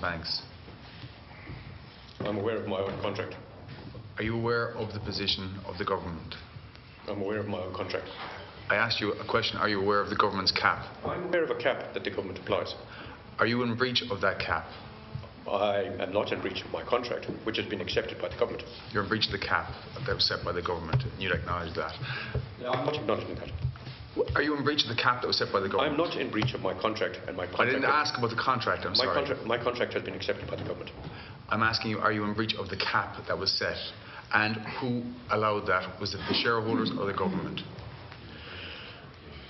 banks? I'm aware of my own contract. Are you aware of the position of the government? I'm aware of my own contract. I asked you a question. Are you aware of the government's cap? I'm aware of a cap that the government applies. Are you in breach of that cap? I am not in breach of my contract, which has been accepted by the government. You're in breach of the cap that was set by the government. You'd acknowledge that. I'm not acknowledging that. Are you in breach of the cap that was set by the government? I'm not in breach of my contract, and my contract... I didn't ask about the contract, I'm sorry. My contract has been accepted by the government. I'm asking you, are you in breach of the cap that was set? And who allowed that? Was it the shareholders or the government?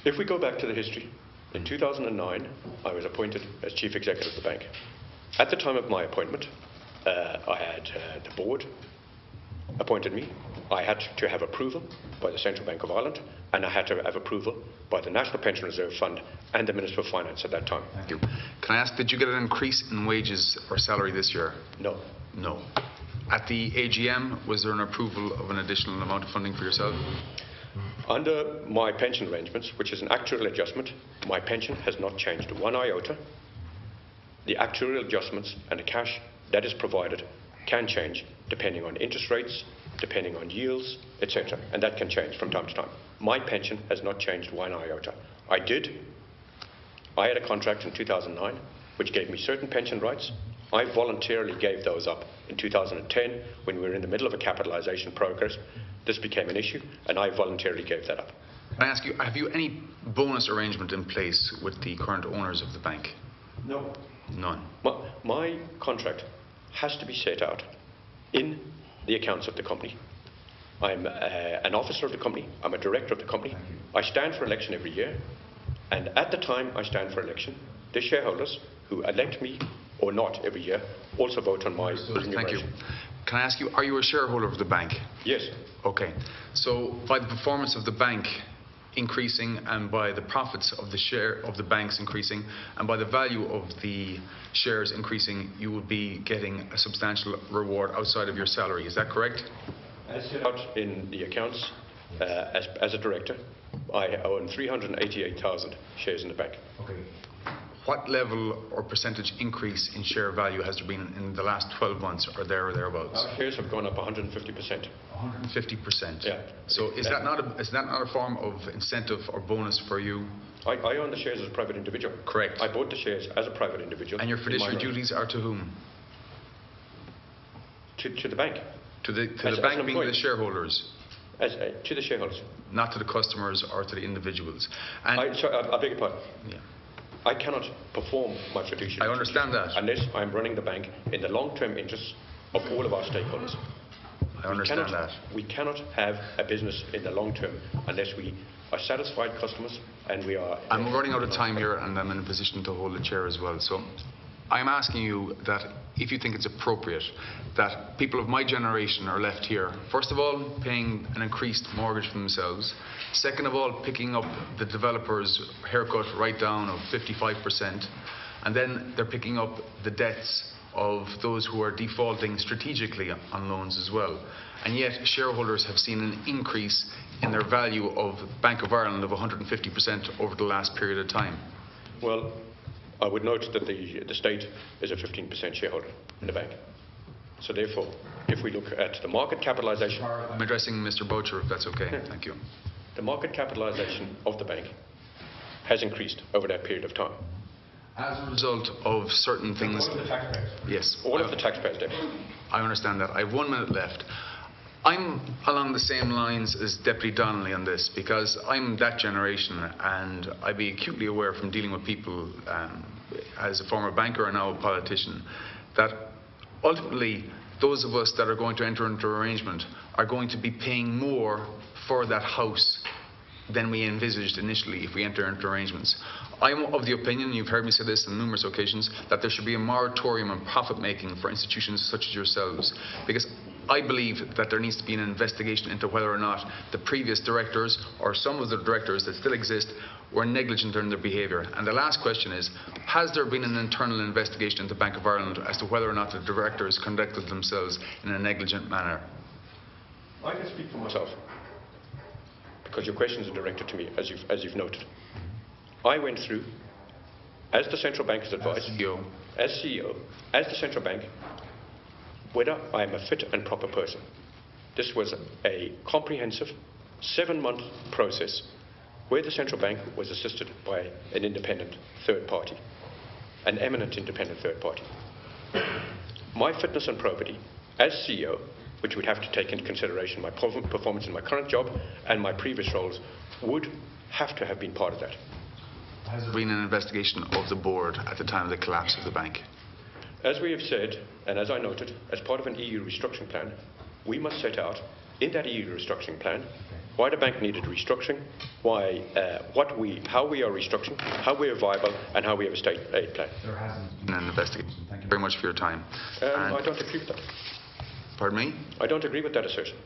If we go back to the history, in 2009, I was appointed as Chief Executive of the bank. At the time of my appointment, I had the board appointed me. I had to have approval by the Central Bank of Ireland, and I had to have approval by the National Pension Reserve Fund and the Minister of Finance at that time. Thank you. Can I ask, did you get an increase in wages or salary this year? No. No. At the AGM, was there an approval of an additional amount of funding for yourself? Under my pension arrangements, which is an actuarial adjustment, my pension has not changed one iota. The actuarial adjustments and the cash that is provided can change depending on interest rates, depending on yields, etc. And that can change from time to time. My pension has not changed one iota. I had a contract in 2009 which gave me certain pension rights. I voluntarily gave those up in 2010 when we were in the middle of a capitalisation progress. This became an issue and I voluntarily gave that up. Can I ask you, have you any bonus arrangement in place with the current owners of the bank? No. None. My contract has to be set out in the accounts of the company. I'm an officer of the company. I'm a director of the company. I stand for election every year. And at the time I stand for election, the shareholders who elect me or not every year also vote on my remuneration. Thank you. Can I ask you, are you a shareholder of the bank? Yes. Okay. So by the performance of the bank increasing and by the profits of the share of the banks increasing and by the value of the shares increasing, you will be getting a substantial reward outside of your salary. Is that correct? As set out in the accounts, as a director, I own 388,000 shares in the bank. Okay. What level or percentage increase in share value has there been in the last 12 months or thereabouts? Our shares have gone up 150%. 150%? Yeah. So is that not a form of incentive or bonus for you? I own the shares as a private individual. Correct. I bought the shares as a private individual. And your fiduciary duties are to whom? To the bank. To the bank being the shareholders? To the shareholders. Not to the customers or to the individuals. And I beg your pardon. Yeah. I cannot perform my fiduciary. I understand that. Unless I'm running the bank in the long-term interests of all of our stakeholders. I understand that. We cannot have a business in the long term unless we are satisfied customers and we are... I'm running out of time here and I'm in a position to hold the chair as well. So I'm asking you that if you think it's appropriate that people of my generation are left here, first of all, paying an increased mortgage for themselves, second of all, picking up the developer's haircut right down of 55%, and then they're picking up the debts of those who are defaulting strategically on loans as well. And yet shareholders have seen an increase in their value of Bank of Ireland of 150% over the last period of time. Well, I would note that the state is a 15% shareholder in the bank. So therefore, if we look at the market capitalisation... I'm addressing Mr. Boucher, if that's okay. Yeah. Thank you. The market capitalisation of the bank has increased over that period of time. As a result of certain things... All of the taxpayers. Yes. All of the taxpayers' debt. I understand that. I have 1 minute left. I'm along the same lines as Deputy Donnelly on this because I'm that generation and I'd be acutely aware from dealing with people as a former banker and now a politician that ultimately those of us that are going to enter into arrangement are going to be paying more for that house than we envisaged initially if we enter into arrangements. I'm of the opinion, you've heard me say this on numerous occasions, that there should be a moratorium on profit making for institutions such as yourselves, because I believe that there needs to be an investigation into whether or not the previous directors or some of the directors that still exist were negligent in their behaviour. And the last question is, has there been an internal investigation into Bank of Ireland as to whether or not the directors conducted themselves in a negligent manner? I can speak for myself, because your questions are directed to me, as you've noted. I went through as the central bank has advised, as CEO, as the central bank, whether I am a fit and proper person. This was a comprehensive 7-month process where the central bank was assisted by an independent third party, an eminent independent third party. My fitness and probity as CEO, which would have to take into consideration my performance in my current job and my previous roles, would have to have been part of that. Has there been an investigation of the board at the time of the collapse of the bank? As we have said, and as I noted, as part of an EU restructuring plan, we must set out in that EU restructuring plan why the bank needed restructuring, how we are restructuring, how we are viable, and how we have a state aid plan. There hasn't been an investigation. Thank you very much for your time. I don't agree with that. Pardon me? I don't agree with that assertion.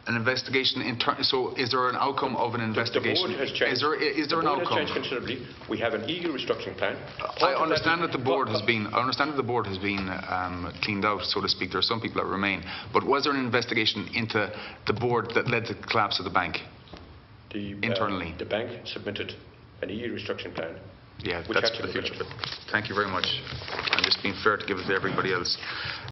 An investigation, so is there an outcome of an investigation? The board has changed. Is there an outcome? The board has changed considerably. We have an EU restructuring plan. I understand that the board has been. I understand that the board has been cleaned out, so to speak. There are some people that remain. But was there an investigation into the board that led to the collapse of the bank? Internally, the bank submitted an EU restructuring plan. Yeah, that's for the future. Thank you very much. I'm just being fair to give it to everybody else.